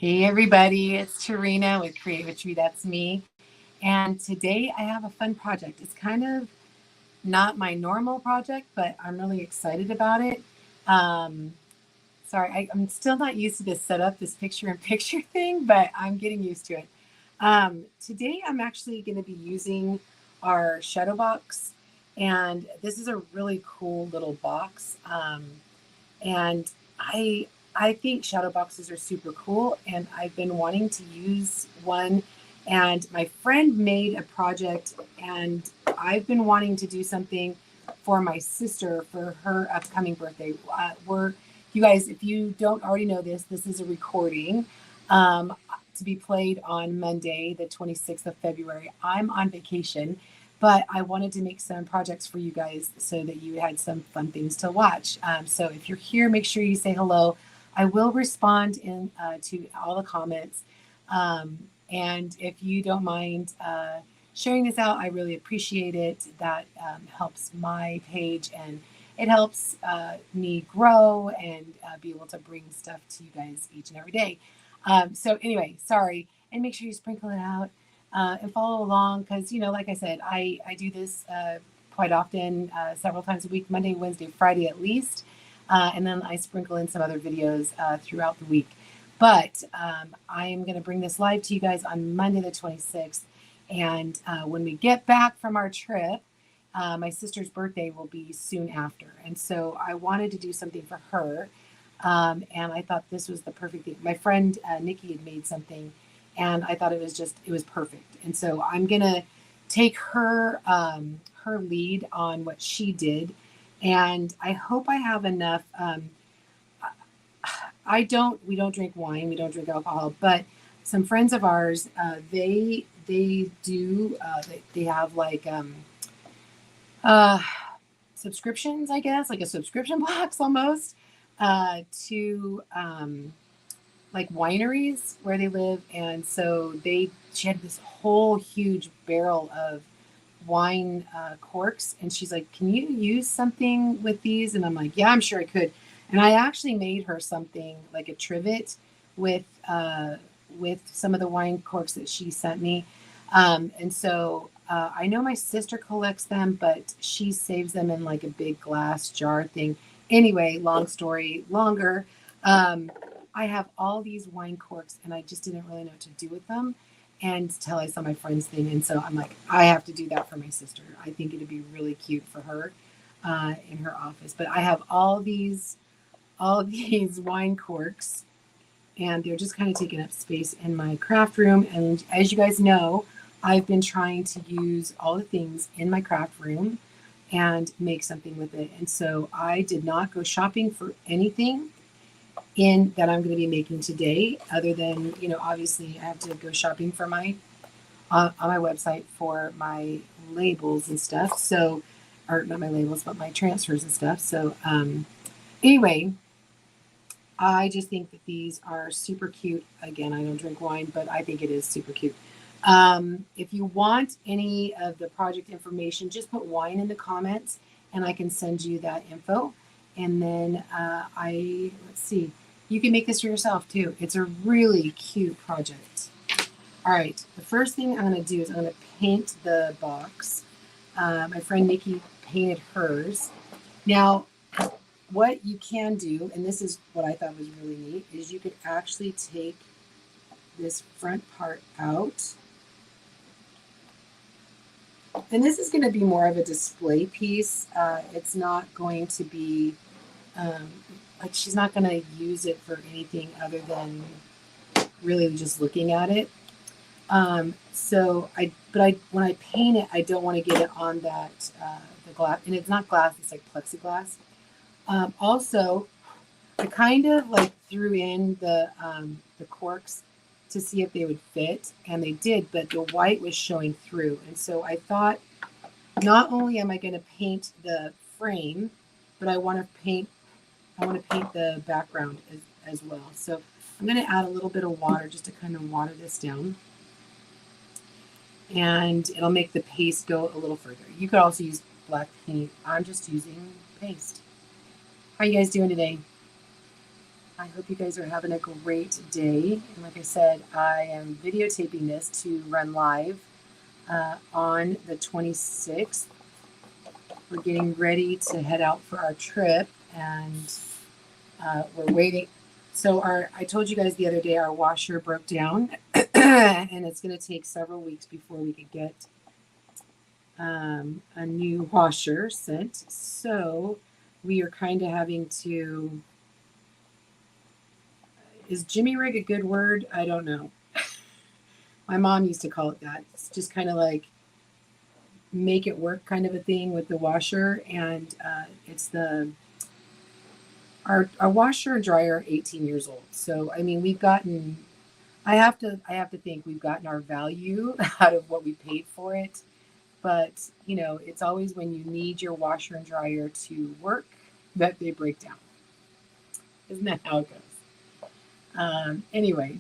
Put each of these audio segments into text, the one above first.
Hey everybody, it's Tarina with Create With Tree, that's me. And today I have a fun project. It's kind of not my normal project, but I'm really excited about it. Um, I'm still not used to this setup, this picture-in-picture thing, but I'm getting used to it. Today I'm actually going to be using our Shadowbox, and this is a really cool little box. And I think shadow boxes are super cool, and I've been wanting to use one. And my friend made a project, and I've been wanting to do something for my sister for her upcoming birthday. You guys, if you don't already know this, this is a recording um, to be played on Monday, the 26th of February. I'm on vacation, but I wanted to make some projects for you guys so that you had some fun things to watch. So if you're here, make sure you say hello. I will respond to all the comments. And if you don't mind sharing this out, I really appreciate it. That helps my page, and it helps me grow and be able to bring stuff to you guys each and every day. So anyway, sorry. And make sure you sprinkle it out and follow along because, like I said, I do this quite often, several times a week, Monday, Wednesday, Friday at least. And then I sprinkle in some other videos throughout the week. But I am going to bring this live to you guys on Monday the 26th. And when we get back from our trip, my sister's birthday will be soon after. And so I wanted to do something for her. And I thought this was the perfect thing. My friend Nikki had made something, and I thought it was perfect. And so I'm going to take her lead on what she did. And I hope I have enough. We don't drink wine, we don't drink alcohol, but some friends of ours, they have like uh, subscriptions, I guess, like a subscription box almost, to like wineries where they live. And so she had this whole huge barrel of wine corks, and she's like, can you use something with these? And I'm like, yeah, I'm sure I could. And I actually made her something like a trivet with some of the wine corks that she sent me. And so I know my sister collects them, but she saves them in like a big glass jar thing. Anyway, long story longer. I have all these wine corks, and I just didn't really know what to do with them until I saw my friend's thing. And so I'm like, I have to do that for my sister. I think it'd be really cute for her in her office. But I have all these wine corks, and they're just kind of taking up space in my craft room. And as you guys know, I've been trying to use all the things in my craft room and make something with it. And so I did not go shopping for anything in that I'm going to be making today, other than, obviously I have to go shopping for my on my website for my labels and stuff. So, or not my labels, but my transfers and stuff. So anyway, I just think that these are super cute. Again, I don't drink wine, but I think it is super cute. If you want any of the project information, just put wine in the comments and I can send you that info. And then let's see, you can make this for yourself too. It's a really cute project. All right, the first thing I'm going to do is I'm going to paint the box. My friend Nikki painted hers. Now, what you can do, and this is what I thought was really neat, is you could actually take this front part out. And this is going to be more of a display piece. It's not going to be, like she's not going to use it for anything other than really just looking at it. When I paint it, I don't want to get it on that, the glass, and it's not glass, it's like plexiglass. Also, I kind of like threw in the corks to see if they would fit, and they did, but the white was showing through. And so I thought, not only am I going to paint the frame, but I want to paint the background as well. So I'm going to add a little bit of water just to kind of water this down, and it'll make the paste go a little further. You could also use black paint. I'm just using paste. How are you guys doing today? I hope you guys are having a great day. And like I said, I am videotaping this to run live on the 26th. We're getting ready to head out for our trip, and we're waiting. So I told you guys the other day our washer broke down, and it's going to take several weeks before we could get a new washer sent. So we are kind of having to. Is jimmy rig a good word? I don't know. My mom used to call it that. It's just kind of like make it work kind of a thing with the washer, and it's our washer and dryer are 18 years old. So I mean, we've gotten. I have to think we've gotten our value out of what we paid for it. But you know, it's always when you need your washer and dryer to work that they break down. Isn't that how it goes? Anyway,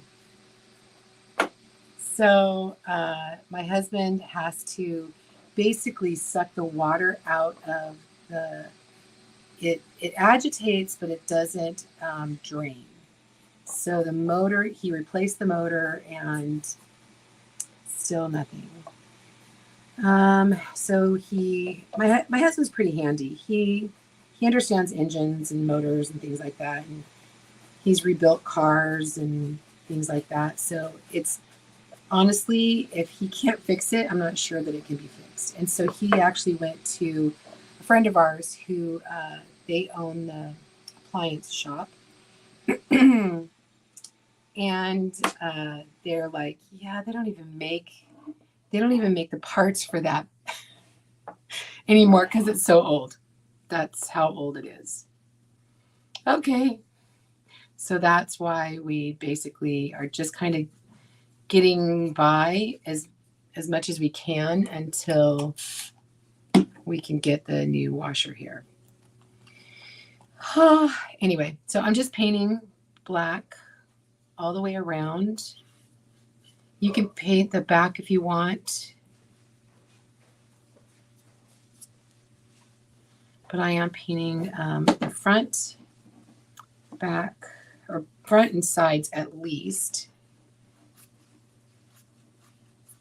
so my husband has to basically suck the water out of it agitates, but it doesn't drain. So the motor, he replaced the motor and still nothing. So my husband's pretty handy. He understands engines and motors and things like that. And he's rebuilt cars and things like that. So it's honestly, if he can't fix it, I'm not sure that it can be fixed. And so he actually went to a friend of ours who they own the appliance shop. And they're like, yeah, they don't even make the parts for that anymore because it's so old. That's how old it is. Okay. So that's why we basically are just kind of getting by as much as we can until we can get the new washer here. Anyway, so I'm just painting black all the way around. You can paint the back if you want. But I am painting the front, back, or front and sides at least.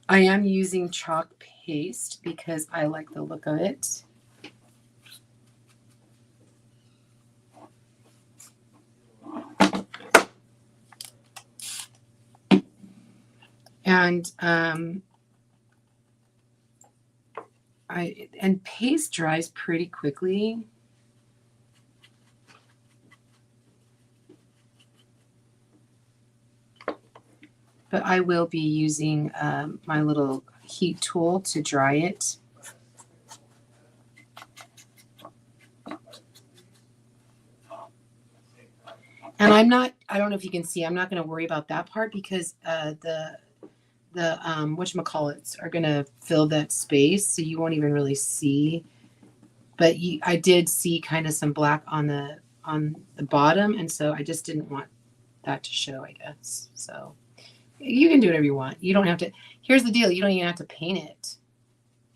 I am using chalk paste because I like the look of it. And paste dries pretty quickly. But I will be using my little heat tool to dry it. And I don't know if you can see, I'm not going to worry about that part because the whatchamacallits are going to fill that space, so you won't even really see. But I did see kind of some black on the bottom, and so I just didn't want that to show, I guess. So you can do whatever you want. You don't have to. Here's the deal. You don't even have to paint it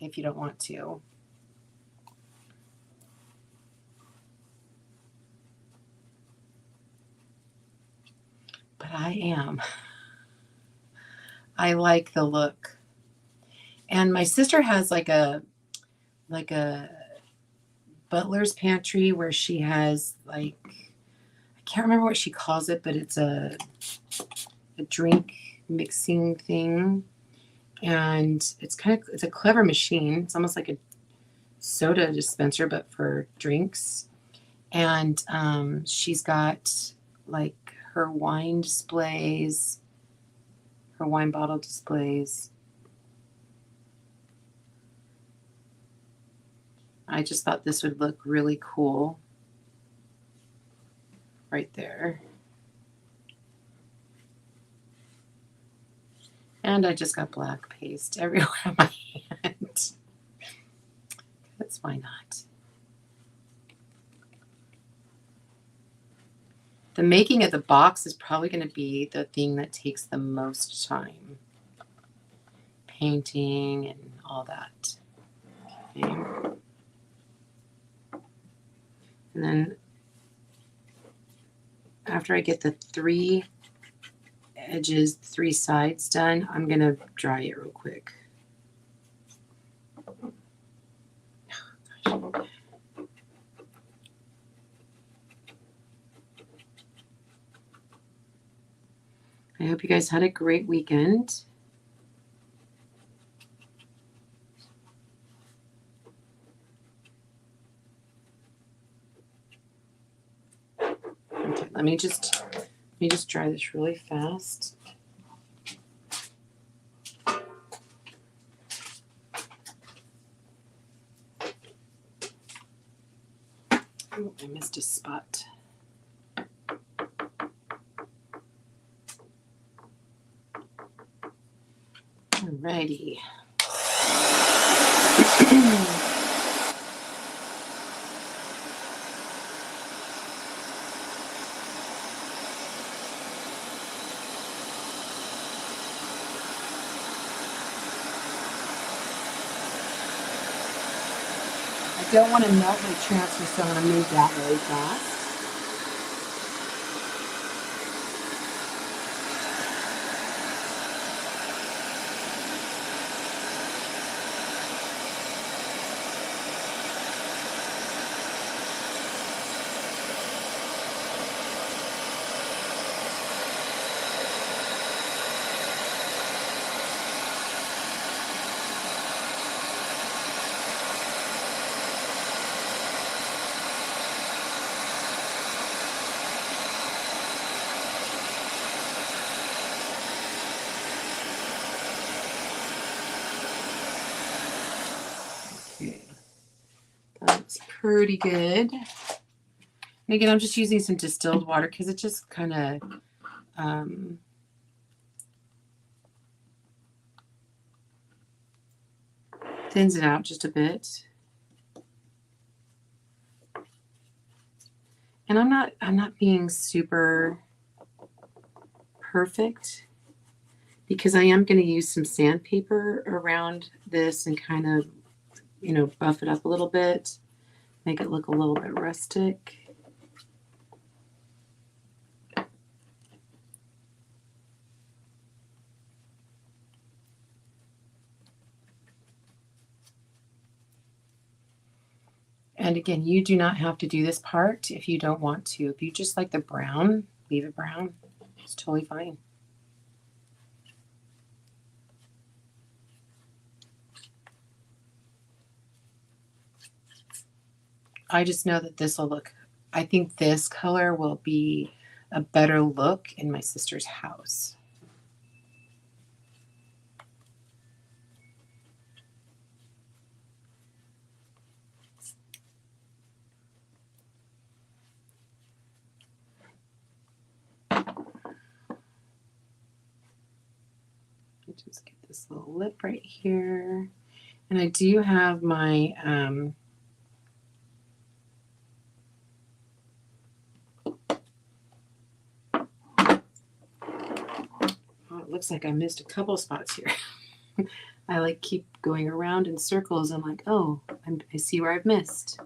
if you don't want to. But I am. I like the look. And my sister has like a butler's pantry where she has like, I can't remember what she calls it, but it's a drink mixing thing. And it's a clever machine. It's almost like a soda dispenser, but for drinks. And she's got like her wine displays, her wine bottle displays. I just thought this would look really cool right there. And I just got black paste everywhere on my hand. That's why not. The making of the box is probably going to be the thing that takes the most time. Painting and all that. Okay. And then after I get the 3 edges, 3 sides done, I'm going to dry it real quick. I hope you guys had a great weekend. Okay, let me just dry this really fast. Oh, I missed a spot. Alrighty. I don't want to melt my transfer, so I'm going to move that really fast. That's pretty good. And again, I'm just using some distilled water because it just kind of thins it out just a bit. And I'm not being super perfect because I am going to use some sandpaper around this and kind of, buff it up a little bit, make it look a little bit rustic. And again, you do not have to do this part if you don't want to. If you just like the brown, leave it brown. It's totally fine. I just know that this will look, I think this color will be a better look in my sister's house. Just get this little lip right here. And I do have my it looks like I missed a couple spots here. I keep going around in circles. I'm like, oh, I see where I've missed.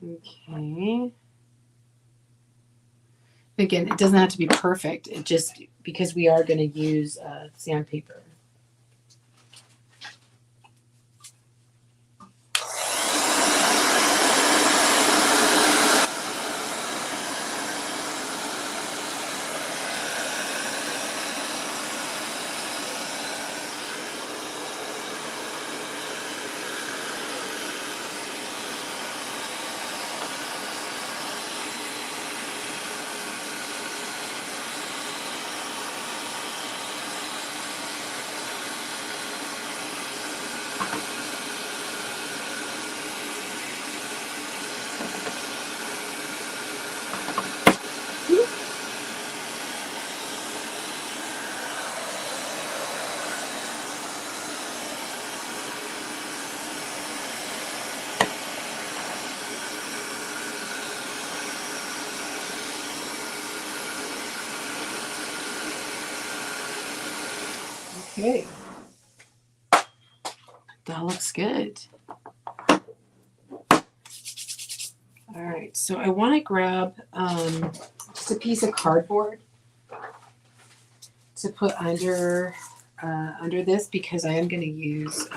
Okay. Again, it doesn't have to be perfect. It just, because we are going to use sandpaper. Okay. That looks good. All right, so I want to grab just a piece of cardboard to put under this, because I am going to use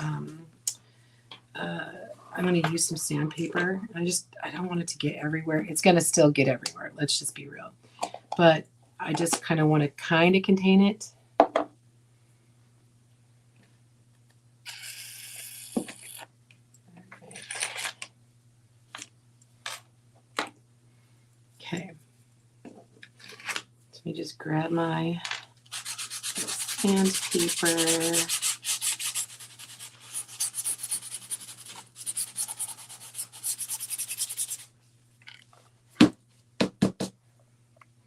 some sandpaper. I don't want it to get everywhere. It's going to still get everywhere. Let's just be real. But I just kind of want to contain it. Okay. Let me just grab my sandpaper.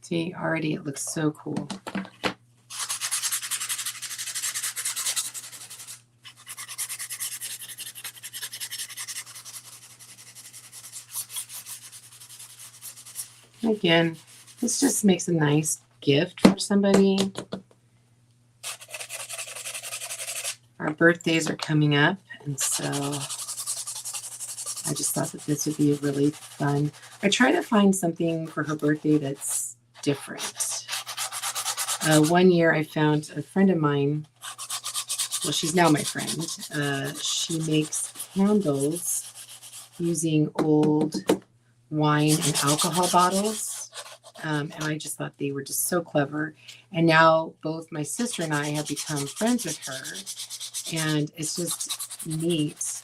See, already it looks so cool. Again, this just makes a nice gift for somebody. Our birthdays are coming up, and so I just thought that this would be really fun. I try to find something for her birthday that's different. One year I found a friend of mine, well, she's now my friend. She makes candles using old wine and alcohol bottles. And I just thought they were just so clever. And now both my sister and I have become friends with her. And it's just neat.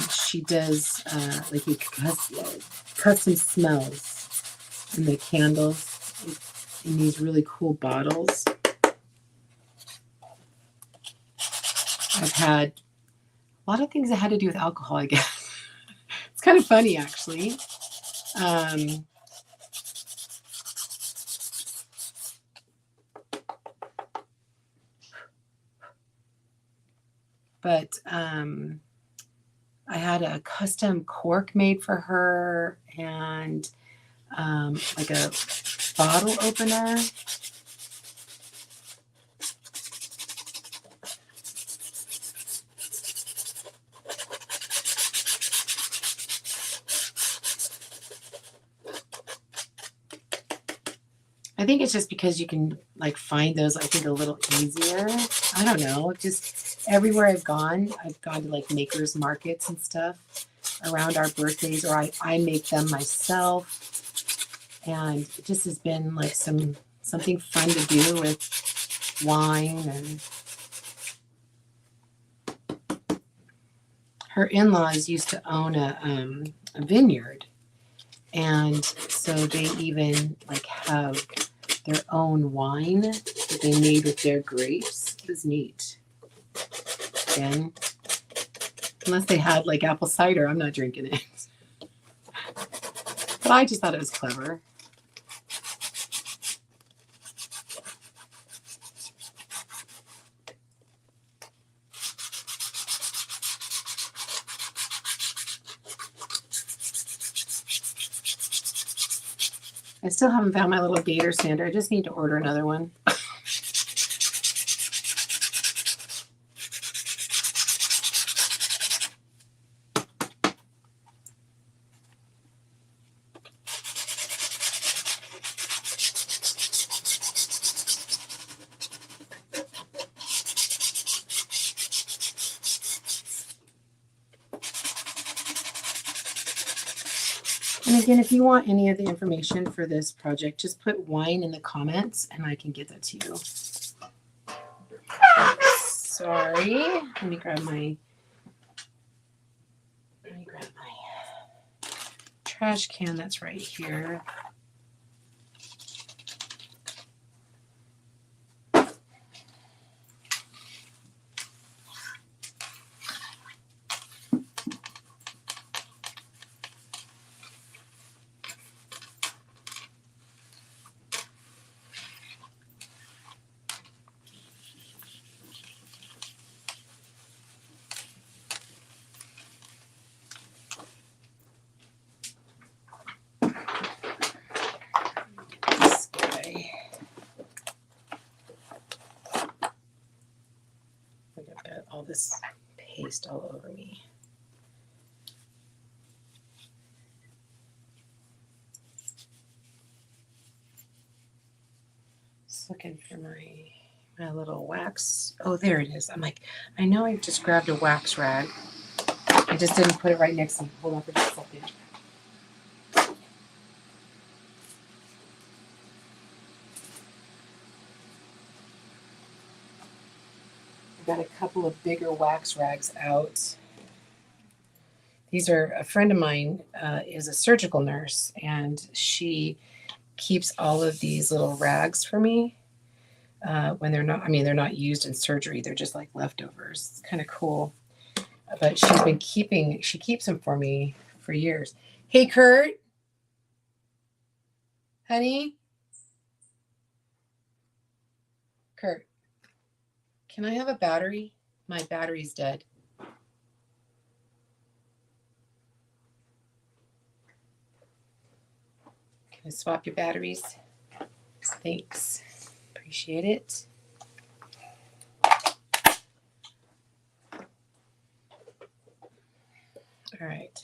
She does custom smells in the candles in these really cool bottles. I've had a lot of things that had to do with alcohol, I guess. It's kind of funny, actually. But I had a custom cork made for her, and like a bottle opener. I think it's just because you can like find those, I think, a little easier. I don't know. Just everywhere I've gone to like makers markets and stuff around our birthdays, or I make them myself. And it just has been like something fun to do with wine. And her in-laws used to own a vineyard. And so they even like have their own wine that they made with their grapes. It was neat. Again, unless they had like apple cider, I'm not drinking it. But I just thought it was clever. I still haven't found my little gator sander. I just need to order another one. And again, if you want any of the information for this project, just put wine in the comments and I can get that to you. Sorry. Let me grab my trash can that's right here. this paste all over me. Just looking for my little wax. Oh, there it is. I'm like, I know I just grabbed a wax rag. I just didn't put it right next to me. Hold on for just a second. I've got a couple of bigger wax rags out. These are, a friend of mine is a surgical nurse, and she keeps all of these little rags for me when they're not, I mean, they're not used in surgery. They're just like leftovers. It's kind of cool. But she keeps them for me for years. Hey, Kurt. Honey? Kurt, can I have a battery? My battery's dead. Can I swap your batteries? Thanks. Appreciate it. All right.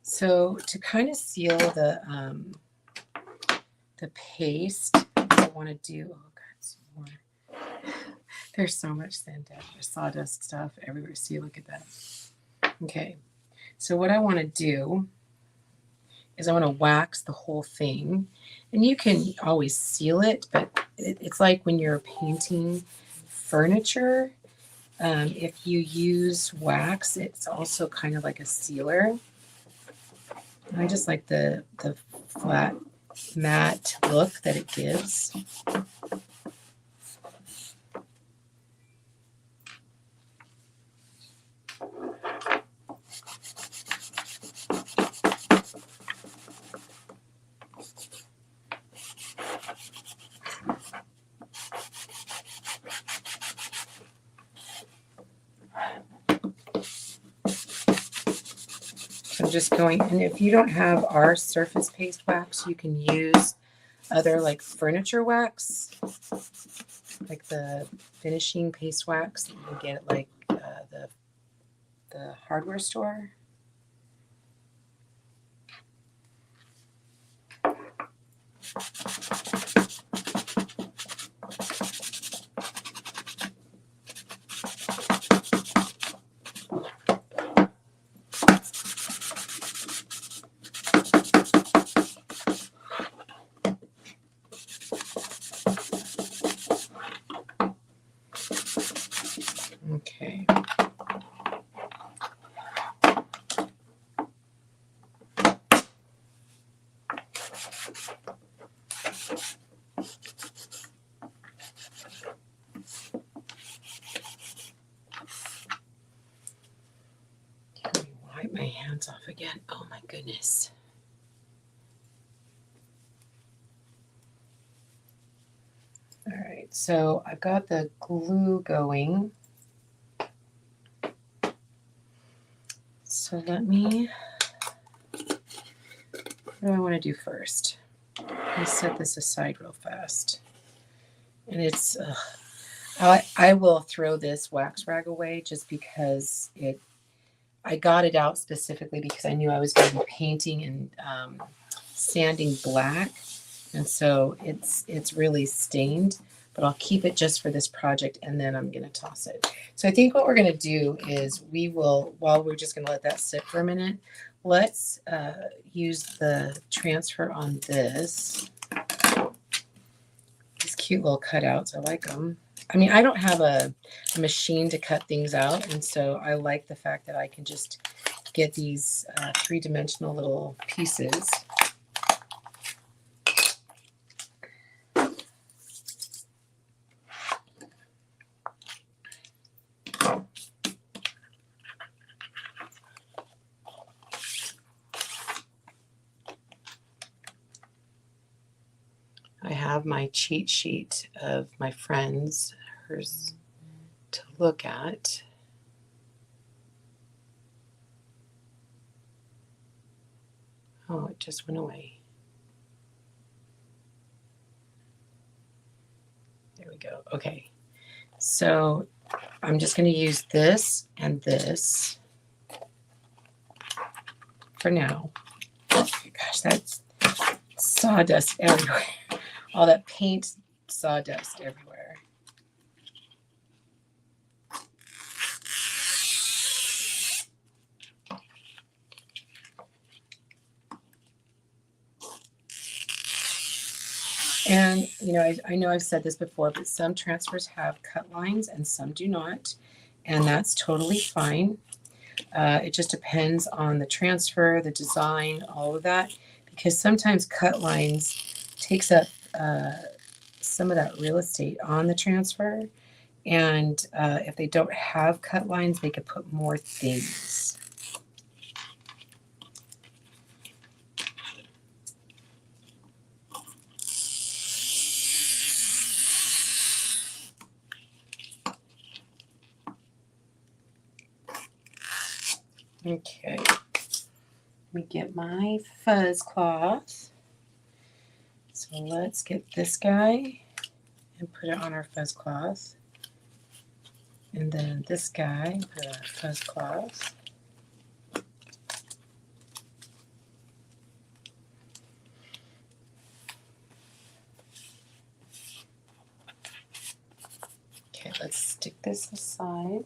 So to kind of seal the paste, what I want to do, oh God, some more. There's so much sawdust stuff everywhere. See, look at that. Okay. So what I want to do is I want to wax the whole thing. And you can always seal it, but it's like when you're painting furniture, if you use wax, it's also kind of like a sealer. I just like the flat matte look that it gives. I'm just going, and if you don't have our surface paste wax, you can use other like furniture wax, like the finishing paste wax that you can get at like the hardware store. Okay. Let me wipe my hands off again. Oh my goodness. All right, so I've got the glue going. So let me, what do I want to do first? Let me set this aside real fast. And it's, I will throw this wax rag away just because I got it out specifically because I knew I was going to be painting and sanding black. And so it's really stained, but I'll keep it just for this project and then I'm going to toss it. So I think what we're going to do is while we're just going to let that sit for a minute, let's use the transfer on this. These cute little cutouts, I like them. I mean, I don't have a machine to cut things out, and so I like the fact that I can just get these three-dimensional little pieces. I have my cheat sheet of my friends, hers to look at. Oh, it just went away. There we go. Okay. So I'm just going to use this and this for now. Gosh, that's sawdust everywhere. All that paint sawdust everywhere. And, you know, I know I've said this before, but some transfers have cut lines and some do not. And that's totally fine. It just depends on the transfer, the design, all of that. Because sometimes cut lines takes up some of that real estate on the transfer. And if they don't have cut lines, they could put more things. Okay, let me get my fuzz cloth. So let's get this guy and put it on our fuzz cloth. And then this guy, put it on our fuzz cloth. Okay, let's stick this aside.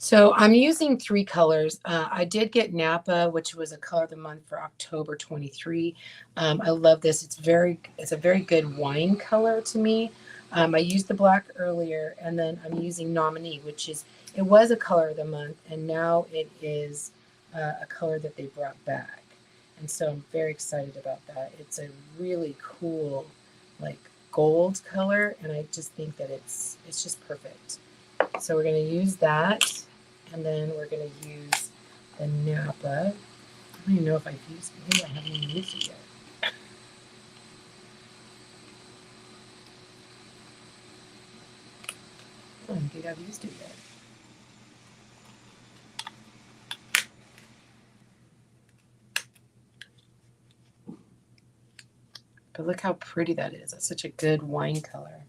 So I'm using 3 colors. I did get Napa, which was a color of the month for October 23. I love this. It's a very good wine color to me. I used the black earlier, and then I'm using Nominee, it was a color of the month, and now it is a color that they brought back. And so I'm very excited about that. It's a really cool, like gold color, and I just think that it's just perfect. So we're going to use that. And then we're going to use the Napa. I don't even know if I've used it. Maybe I haven't even used it yet. I don't think I've used it yet. But look how pretty that is. That's such a good wine color.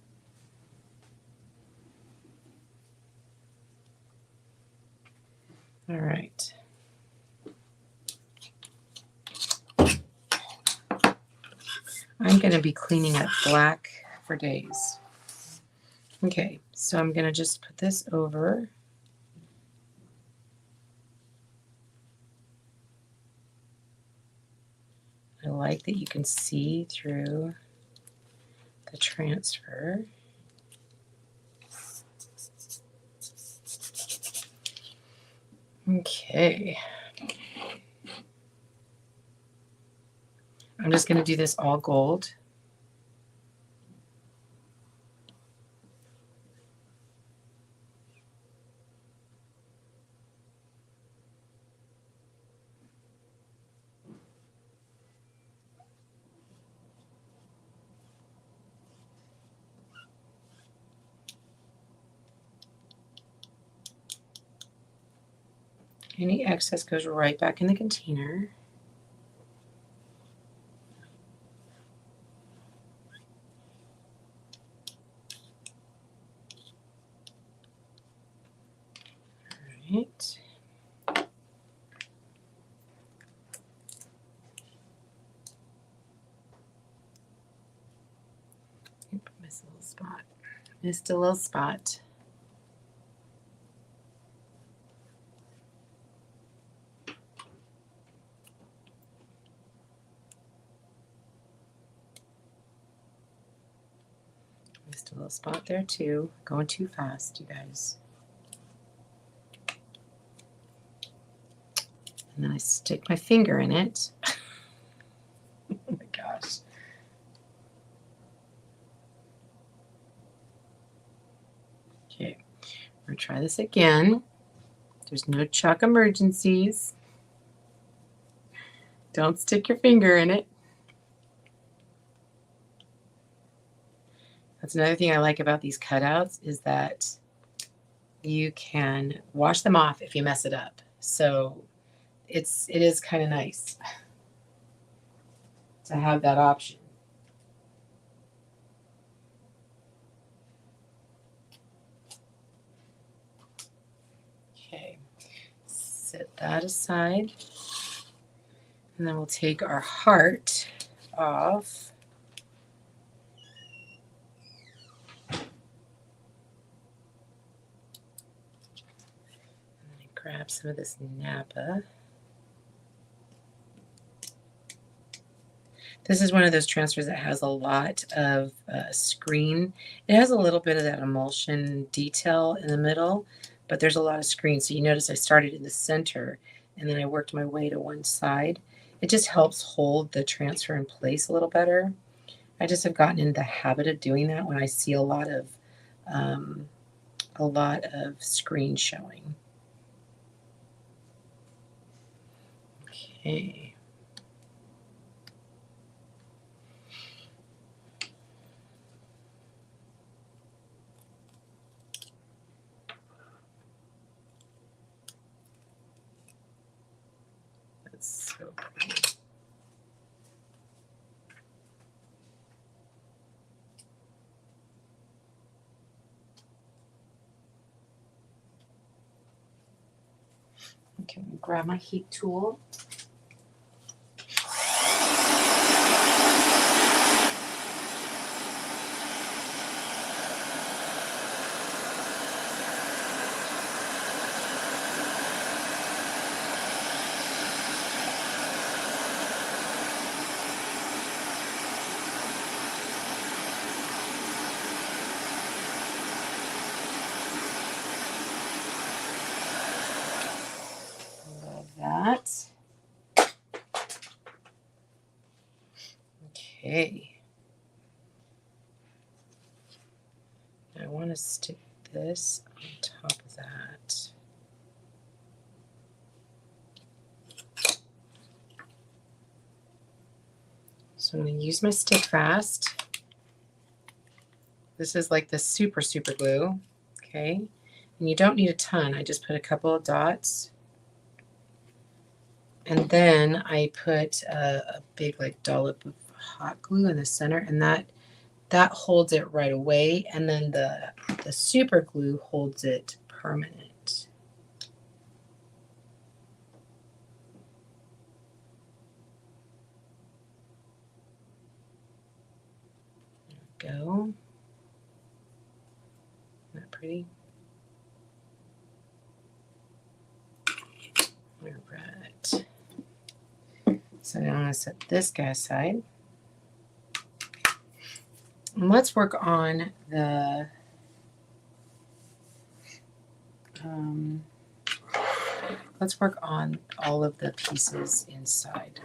All right. I'm going to be cleaning up black for days. Okay, so I'm going to just put this over. I like that you can see through the transfer. Okay. I'm just going to do this all gold. Any excess goes right back in the container. All right. Oop, missed a little spot. Missed a little spot. Missed a little spot there too. Going too fast, you guys. And then I stick my finger in it. Oh my gosh. Okay, we're gonna try this again. There's no chalk emergencies. Don't stick your finger in it. That's another thing I like about these cutouts is that you can wash them off if you mess it up. So it is kind of nice to have that option. set that aside. And then we'll take our heart off. And grab some of this Napa. This is one of those transfers that has a lot of screen. It has a little bit of that emulsion detail in the middle, but there's a lot of screen. So you notice I started in the center and then I worked my way to one side. It just helps hold the transfer in place a little better. I just have gotten in the habit of doing that when I see a lot of screen showing. Okay. That's so pretty. Okay, grab my heat tool. That. Okay. I want to stick this on top of that. So I'm going to use my stick fast. This is like the super glue. Okay. And you don't need a ton. I just put a couple of dots. And then I put a big like dollop of hot glue in the center, and that holds it right away. And then the super glue holds it permanent. There we go. Isn't that pretty? All right. So now I'm going to set this guy aside. And let's work on the all of the pieces inside.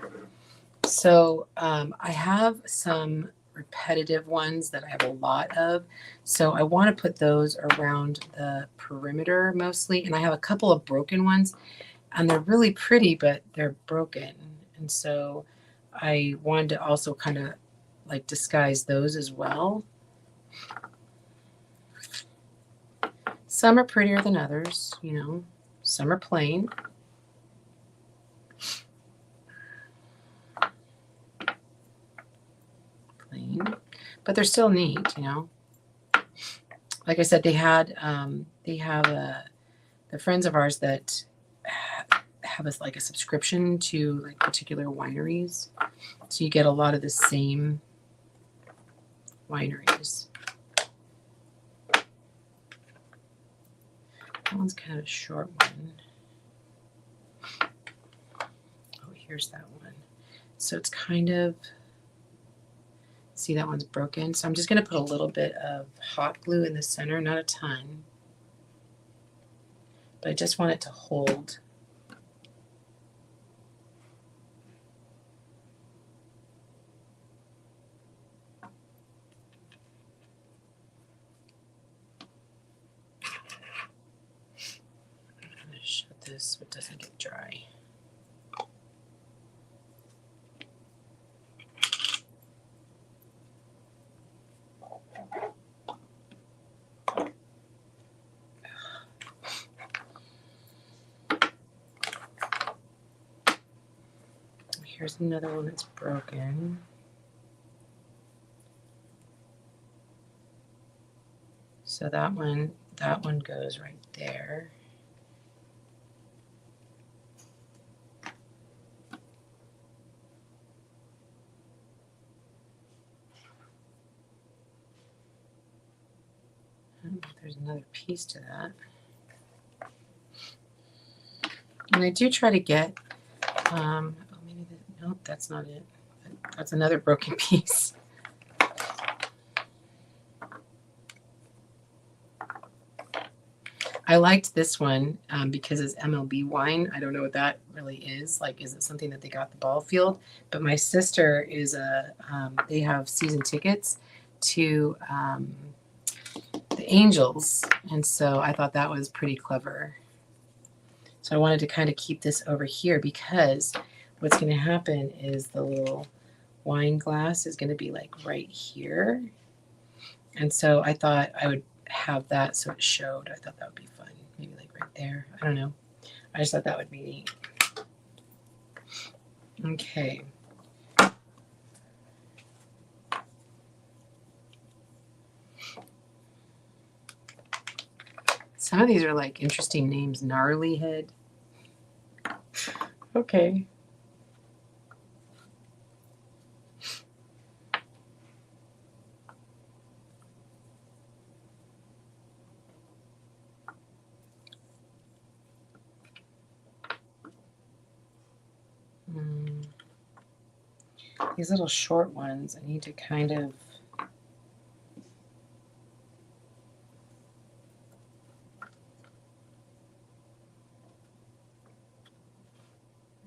So I have some repetitive ones that I have a lot of. So I want to put those around the perimeter mostly. And I have a couple of broken ones, and they're really pretty, but they're broken. And so I wanted to also kind of like disguise those as well. Some are prettier than others, you know. Some are plain. But they're still neat, you know. Like I said, they have the friends of ours that have like a subscription to like particular wineries, so you get a lot of the same wineries. That one's kind of a short one. Oh, here's that one. So it's kind of, see, that one's broken. So I'm just going to put a little bit of hot glue in the center, not a ton. But I just want it to hold. I'm going to shut this so it doesn't get dry. Here's another one that's broken. So that one goes right there. There's another piece to that. And I do try to get, oh, maybe, nope, that's not it. That's another broken piece. I liked this one because it's MLB wine. I don't know what that really is. Like, is it something that they got at the ball field? But my sister is they have season tickets to the Angels. And so I thought that was pretty clever. So I wanted to kind of keep this over here because what's going to happen is the little wine glass is going to be like right here. And so I thought I would have that so it showed. I thought that would be fun. Maybe like right there. I don't know. I just thought that would be neat. Okay. Some of these are like interesting names. Gnarly Head. Okay. These little short ones, I need to kind of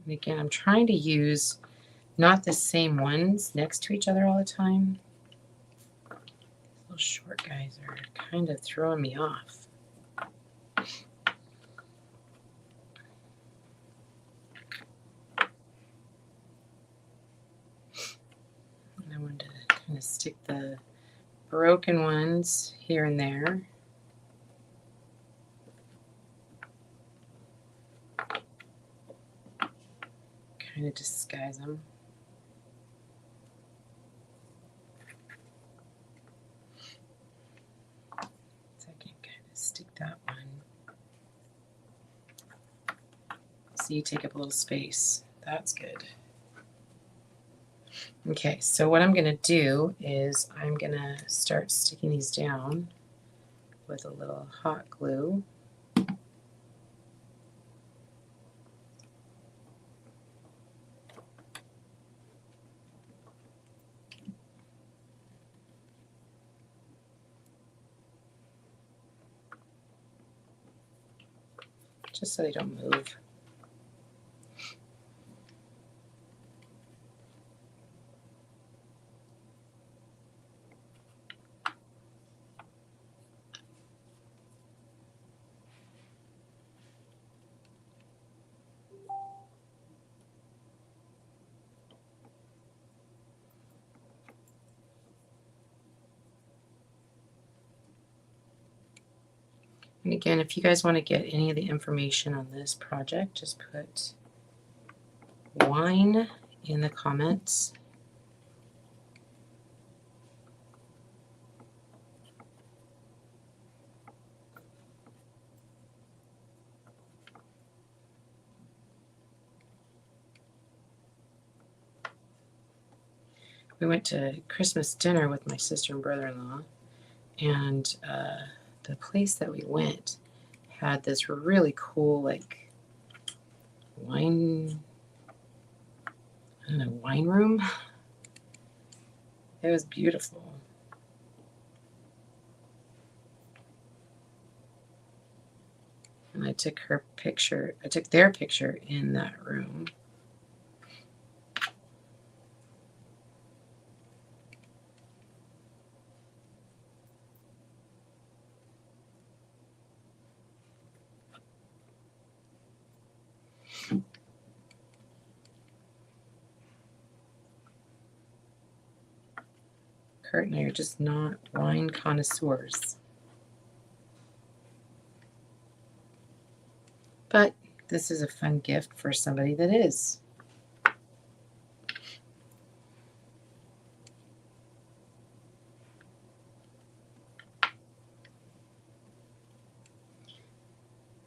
and again, I'm trying to use not the same ones next to each other all the time. These little short guys are kind of throwing me off. And I wanted to kind of stick the broken ones here and there. Kind of disguise them. So I can kind of stick that one. See, take up a little space. That's good. Okay, so what I'm going to do is I'm going to start sticking these down with a little hot glue. Just so they don't move. And again, if you guys want to get any of the information on this project, just put wine in the comments. We went to Christmas dinner with my sister and brother-in-law, and the place that we went had this really cool, like, wine, I don't know, wine room. It was beautiful. And I took their picture in that room. Kurt and I are just not wine connoisseurs. But this is a fun gift for somebody that is.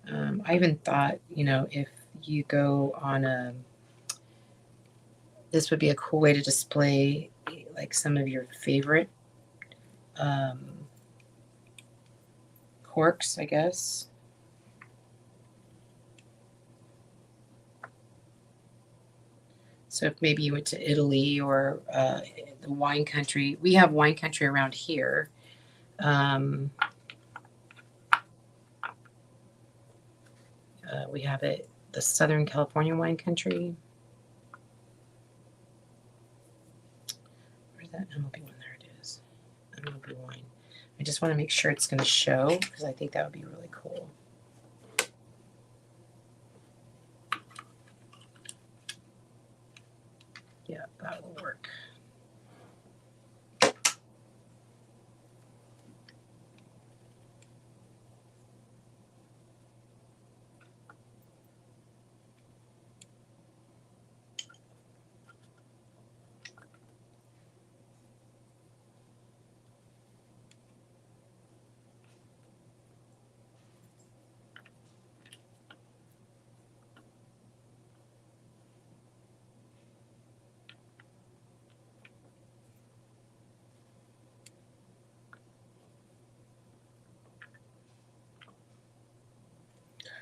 I even thought, you know, if you go on this would be a cool way to display like some of your favorite corks, I guess. So if maybe you went to Italy or the wine country, we have wine country around here. We have it, the Southern California wine country. Where's that MLB one? There it is. MLB wine. I just want to make sure it's going to show because I think that would be really cool. Yeah, that will work.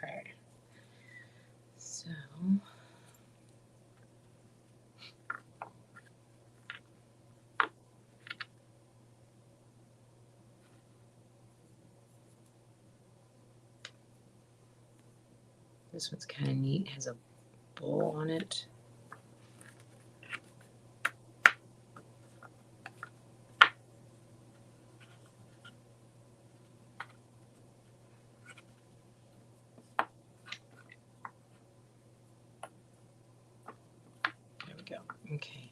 Okay. So this one's kind of neat. It has a bowl on it. There we go. Okay.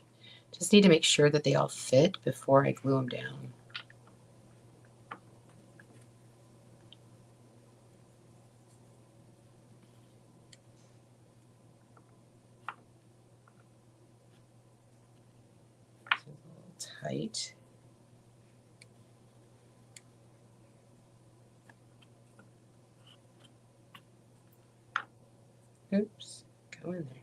Just need to make sure that they all fit before I glue them down. It's a little tight. Oops, go in there.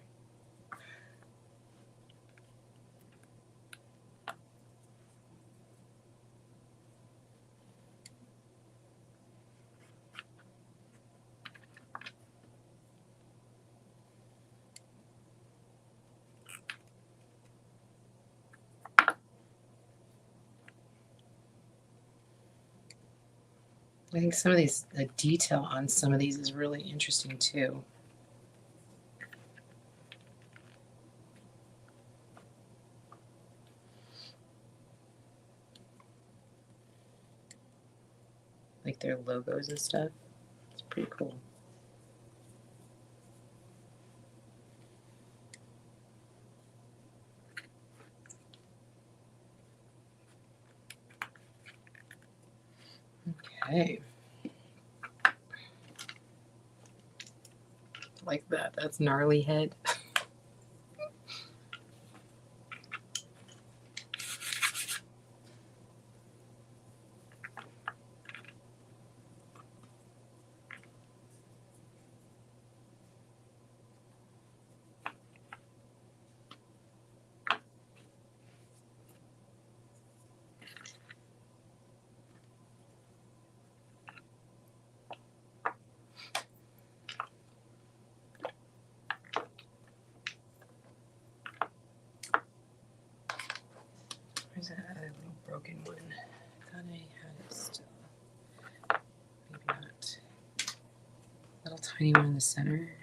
I think some of these, the detail on some of these is really interesting too. Like their logos and stuff. It's pretty cool. Okay. Like that. That's gnarly head. Where's that other little broken one? I thought I had it still. Maybe not. Little tiny one in the center.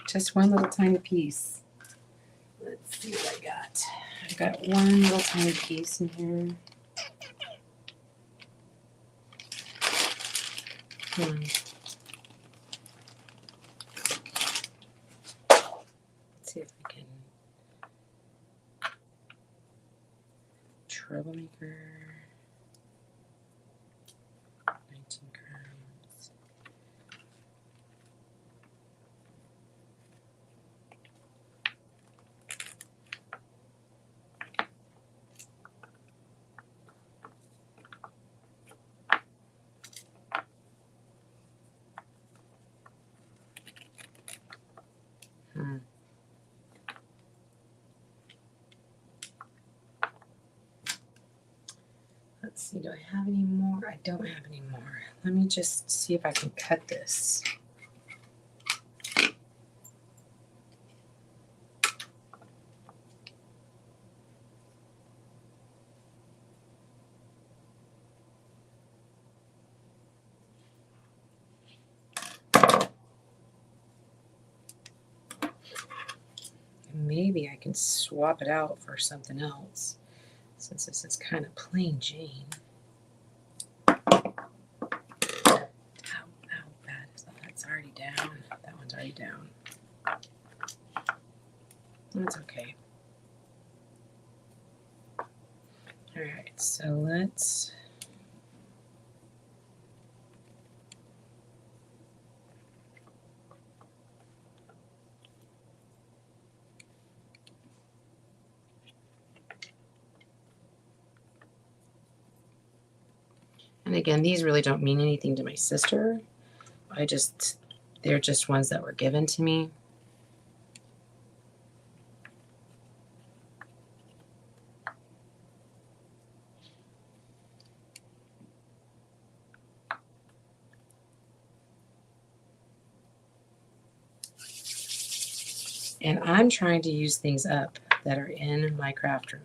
Just one little tiny piece. Let's see what I got. I've got one little tiny piece in here. Let's see if I can. Troublemaker. 19 grams. Let's see, do I have any more? I don't have any more. Let me just see if I can cut this. Maybe I can swap it out for something else, since this is kind of plain Jane. How bad is that? That's already down. That one's already down. That's okay. All right, so let's... And again, these really don't mean anything to my sister. They're just ones that were given to me. And I'm trying to use things up that are in my craft room.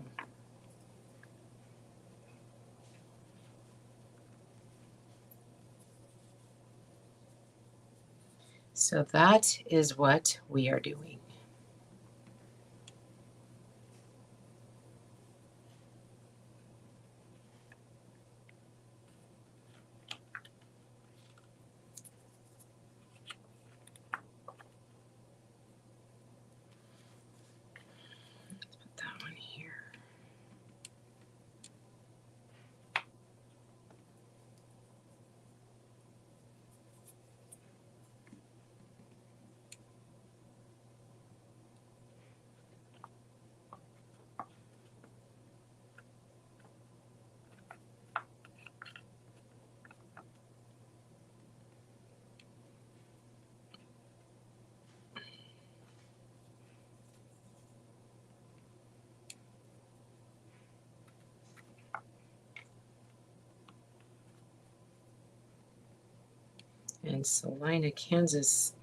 So that is what we are doing. Let's put that one here. And Salina, Kansas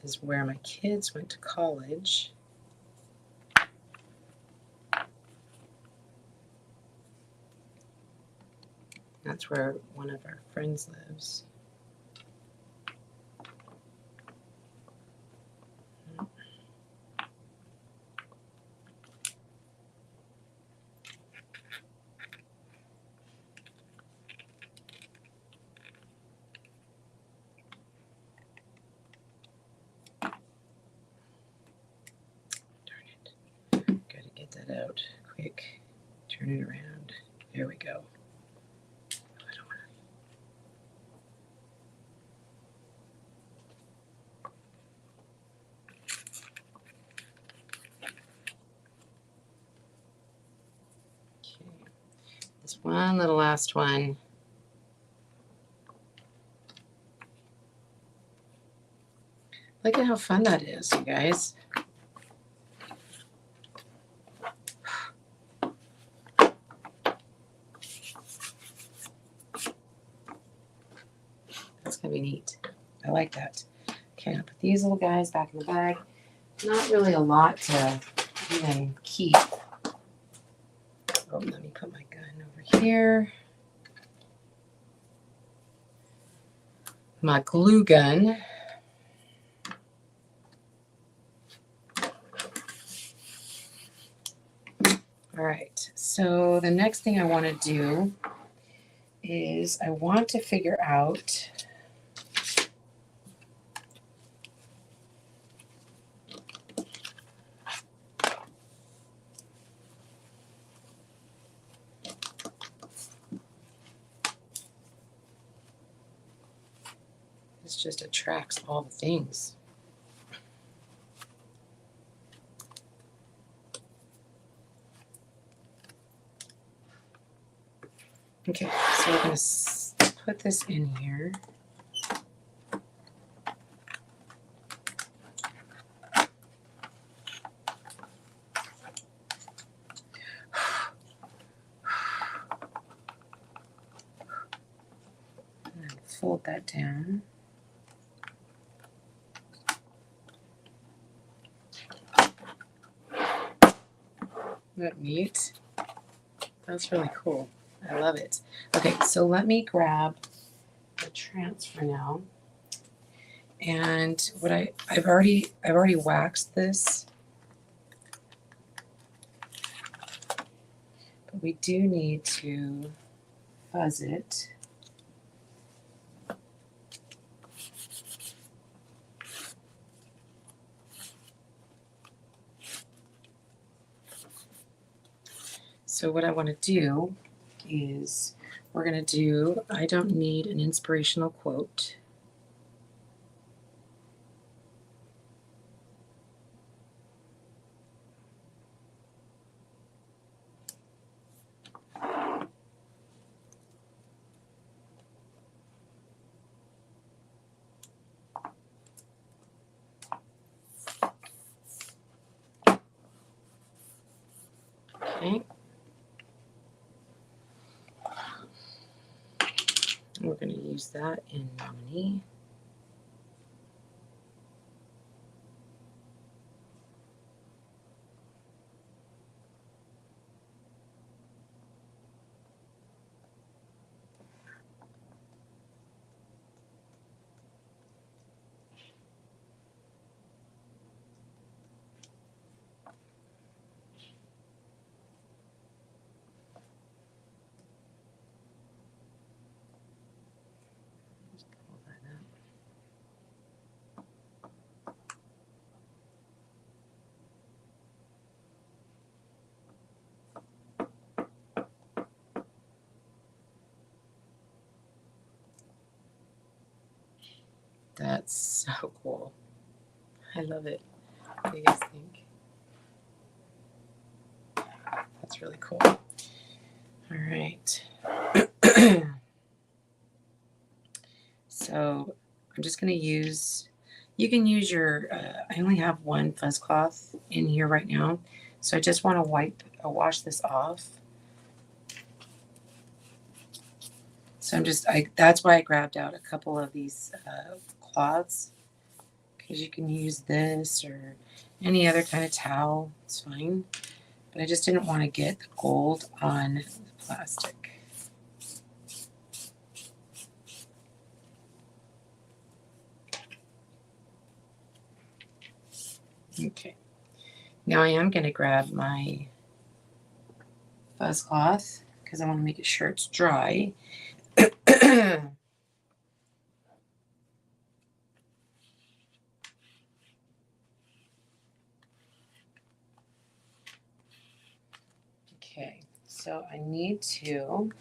is where my kids went to college. That's where one of our friends lives. Gotta get that out quick. Turn it around. There we go. Okay. This one little last one. Look at how fun that is, you guys. That's gonna be neat. I like that. Okay, I'll put these little guys back in the bag. Not really a lot to even keep. Oh, let me put my gun over here. My glue gun. All right, so the next thing I want to do is I want to figure out this just attracts all the things. Okay, so we're going to put this in here. fold that down. Isn't that neat? That's really cool. I love it. Okay, so let me grab the transfer now. And what I've already waxed this. But we do need to fuzz it. So what I want to do is we're going to do, I don't need an inspirational quote. Okay. We're going to use that in nominee. That's so cool. I love it. What do you guys think? That's really cool. All right. So I'm just going to use, you can use your, I only have one fuzz cloth in here right now. So I just want to wash this off. So that's why I grabbed out a couple of these cloths, because you can use this or any other kind of towel. It's fine. But I just didn't want to get the gold on the plastic. Okay. Now I am going to grab my fuzz cloth because I want to make sure it's dry. Okay, so I need to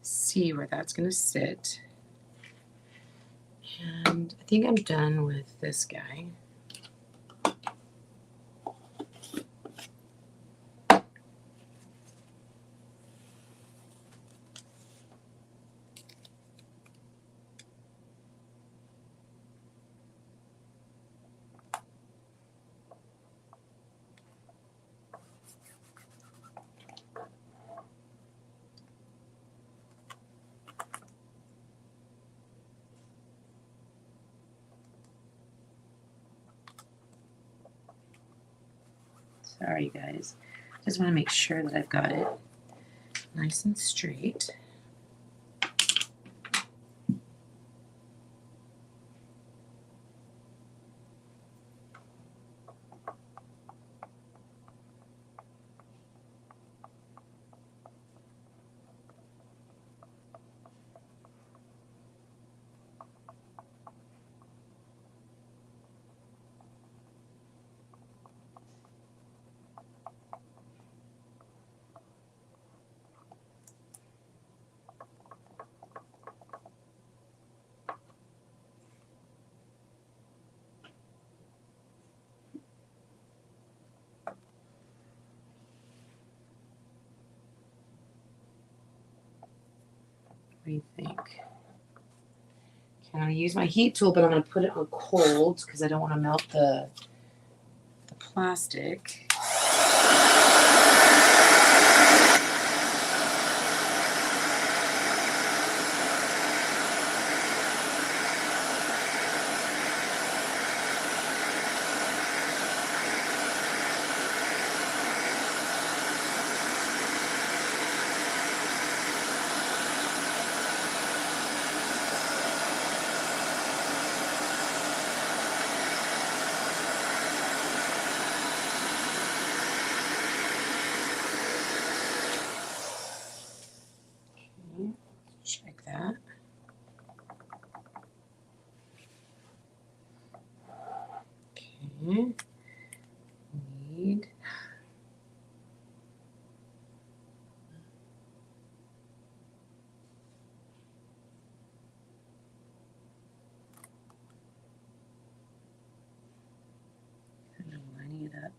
see where that's going to sit. And I think I'm done with this guy. Sorry, guys. Just want to make sure that I've got it nice and straight. What do you think? Okay, I'm going to use my heat tool, but I'm going to put it on cold because I don't want to melt the plastic. Need. Kind of lining it up.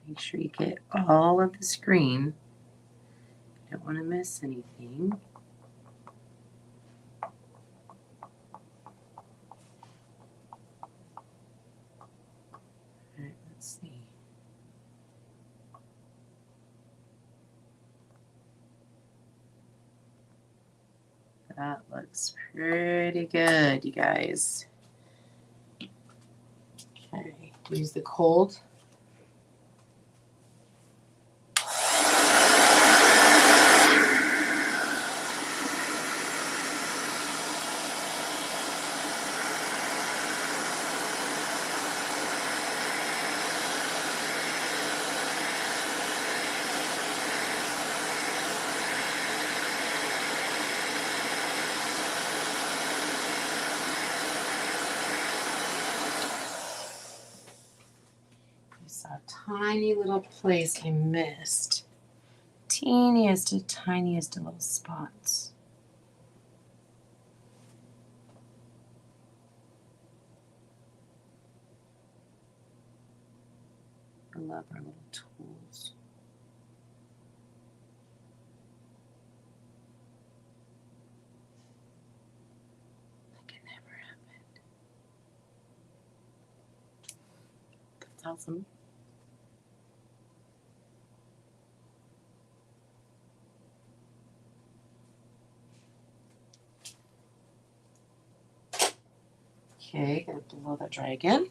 Make sure you get all of the screen. You don't want to miss anything. All right, let's see. That looks pretty good, you guys. Okay, use the cold. A tiny little place I missed. Tiniest of little spots. I love our little tools. Like it never happened. That's awesome. Okay, gonna blow that dry again.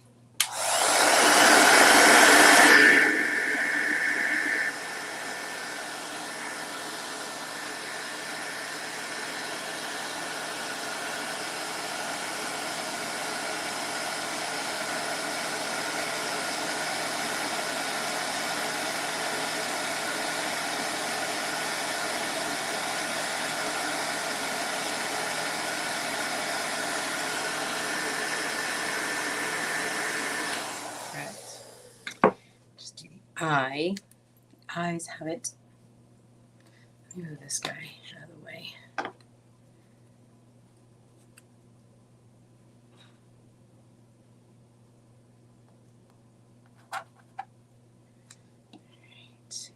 Eye. Eyes have it. Let me move this guy out of the way. Right.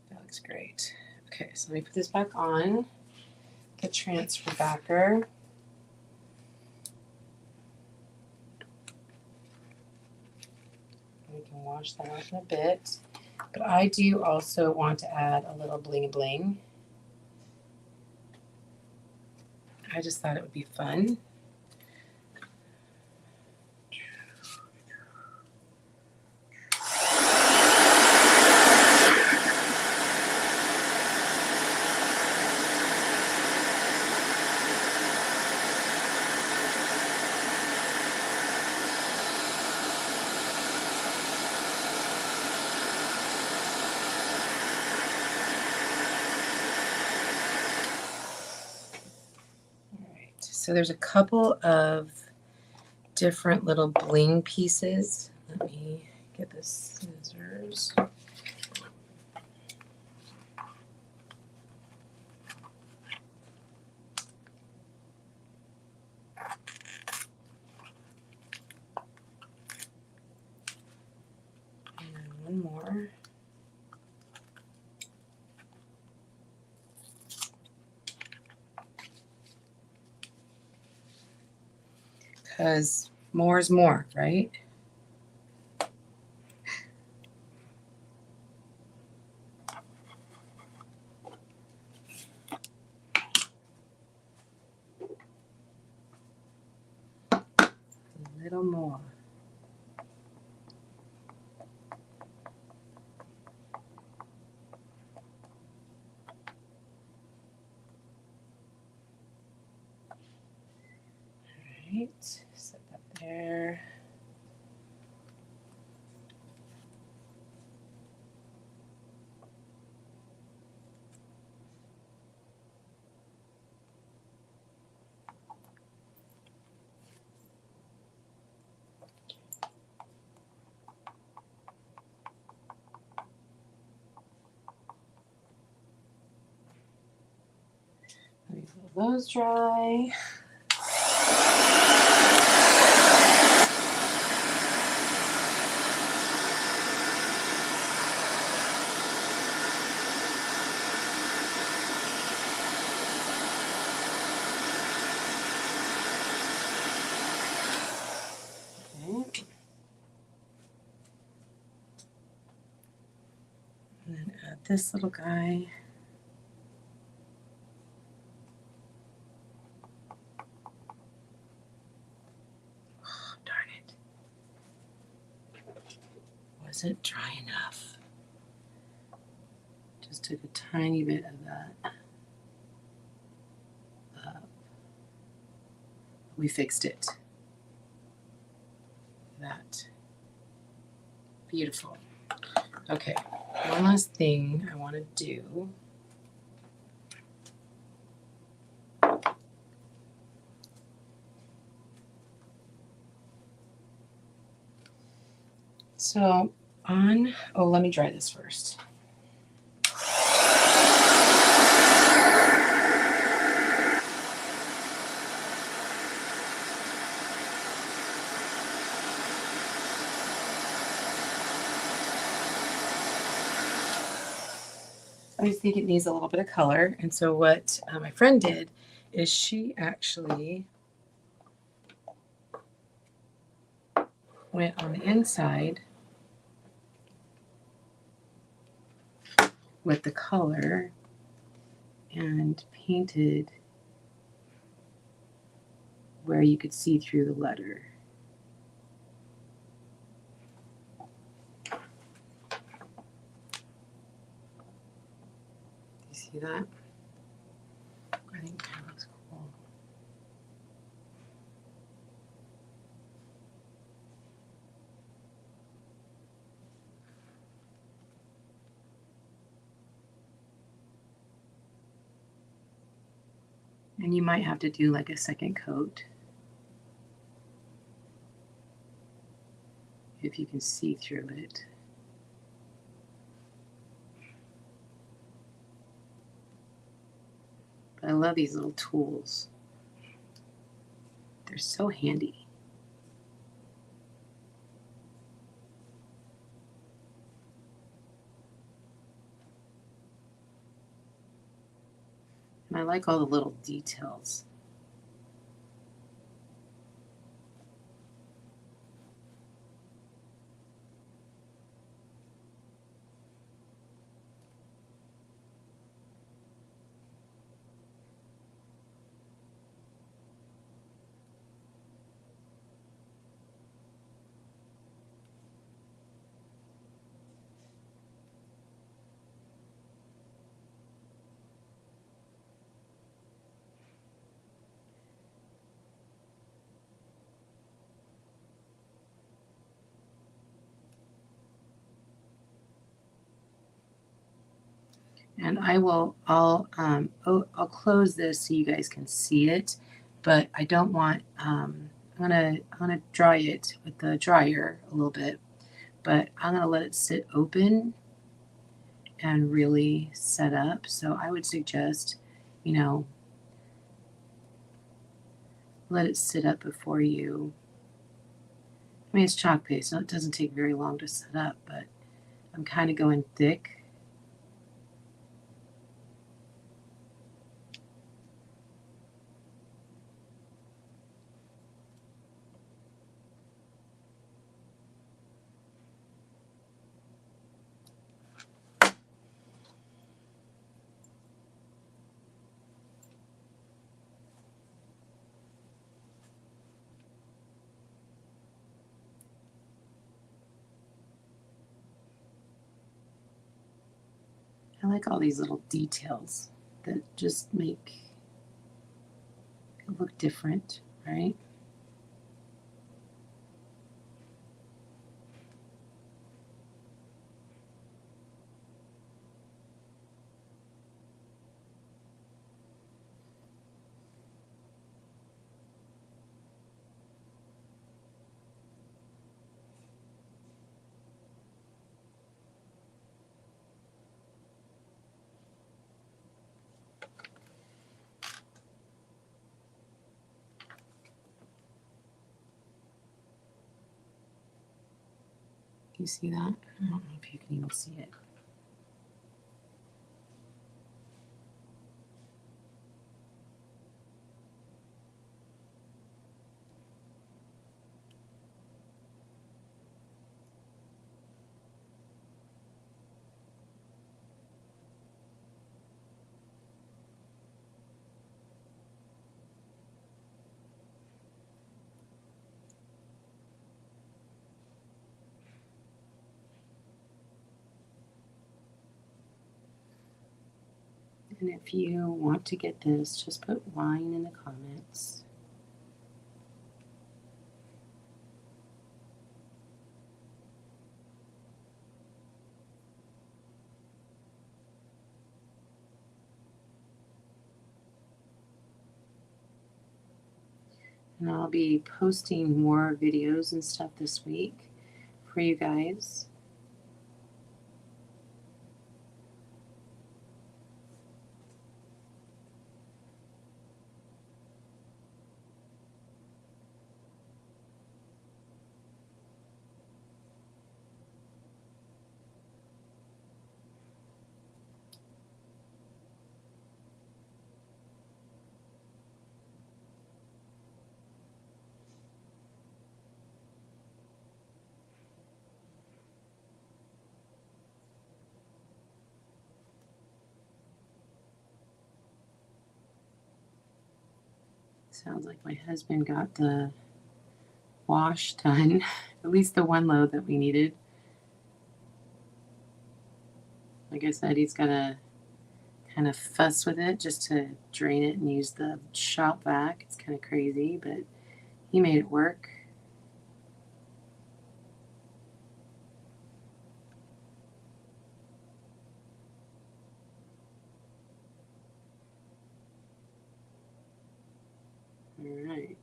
That looks great. Okay, so let me put this back on. The transfer backer. We can wash that off in a bit. But I do also want to add a little bling bling. I just thought it would be fun. So there's a couple of different little bling pieces. Let me get the scissors. And one more. because more is more, right? A little more. All right, set that there. Let me let those dry. Okay. And then add this little guy. Oh, darn it. Wasn't dry enough. Just took a tiny bit of that. We fixed it. That. Beautiful. Okay, one last thing I want to do. So let me dry this first. I just think it needs a little bit of color. And so what my friend did is she actually went on the inside with the color and painted where you could see through the letter. You see that? I think it kind of looks cool. And you might have to do like a second coat if you can see through it. But I love these little tools. They're so handy. And I like all the little details. And I'll close this so you guys can see it, but I don't want, I'm gonna dry it with the dryer a little bit, but I'm gonna let it sit open and really set up. So I would suggest, let it sit up before you, it's chalk paste, so it doesn't take very long to set up, but I'm kind of going thick. like all these little details that just make it look different, right? You see that? I don't know if you can even see it. And if you want to get this, just put wine in the comments. And I'll be posting more videos and stuff this week for you guys. Sounds like my husband got the wash done, at least the one load that we needed. Like I said, he's got to kind of fuss with it just to drain it and use the shop vac. It's kind of crazy, but he made it work. All right.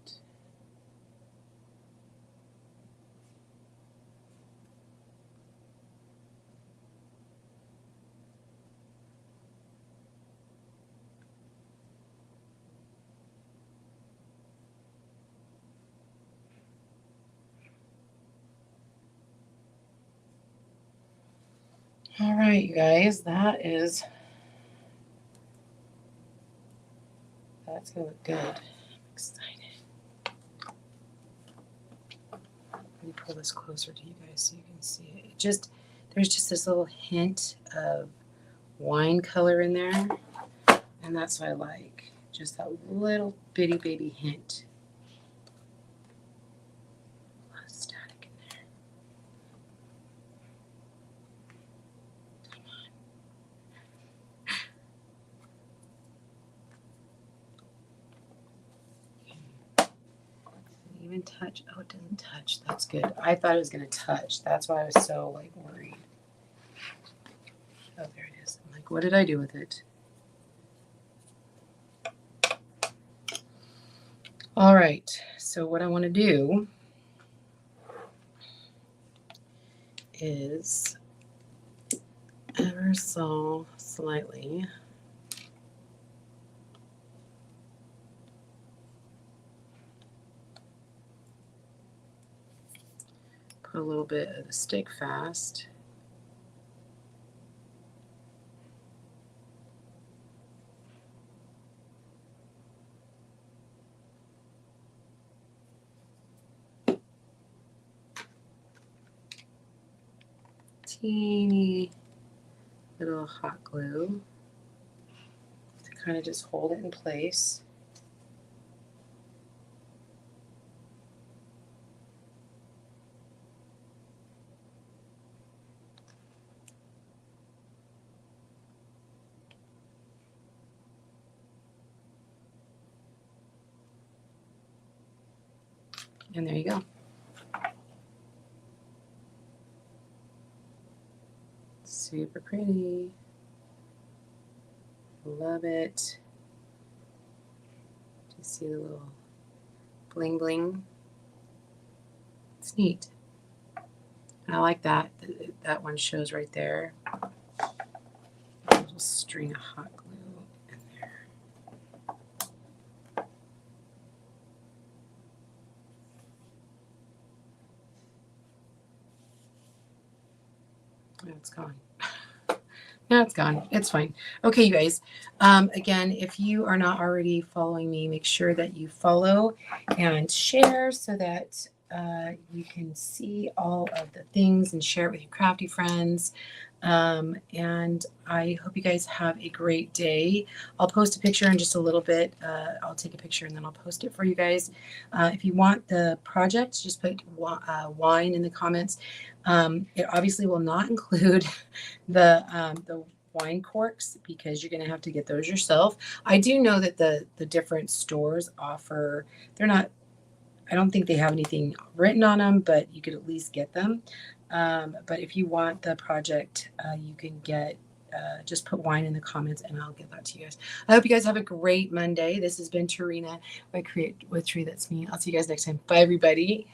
All right, you guys, that's gonna look good. I'm excited. Let me pull this closer to you guys so you can see it. There's just this little hint of wine color in there, and that's what I like. Just that little bitty baby hint. A lot of static in there. Even touch. Oh, it doesn't touch. That's good. I thought it was gonna touch. That's why I was so like worried. Oh, there it is. I'm like, what did I do with it? All right. So what I want to do is ever so slightly put a little bit of the stick fast. Teeny little hot glue to kind of just hold it in place. And there you go. Super pretty. Love it. Do you see the little bling bling? It's neat. And I like that. That one shows right there. A little string of hot glue in there. Oh, it's gone. No, it's gone. It's fine. Okay, you guys. Again, if you are not already following me, make sure that you follow and share so that you can see all of the things and share it with your crafty friends. And I hope you guys have a great day. I'll post a picture in just a little bit. I'll take a picture and then I'll post it for you guys. If you want the project, just put wine in the comments. It obviously will not include the wine corks because you're going to have to get those yourself. I do know that the different stores offer, they're not, I don't think they have anything written on them, but you could at least get them. But if you want the project, you can get, just put wine in the comments and I'll get that to you guys. I hope you guys have a great Monday. This has been Tarina by Create with Tree. That's me. I'll see you guys next time. Bye, everybody.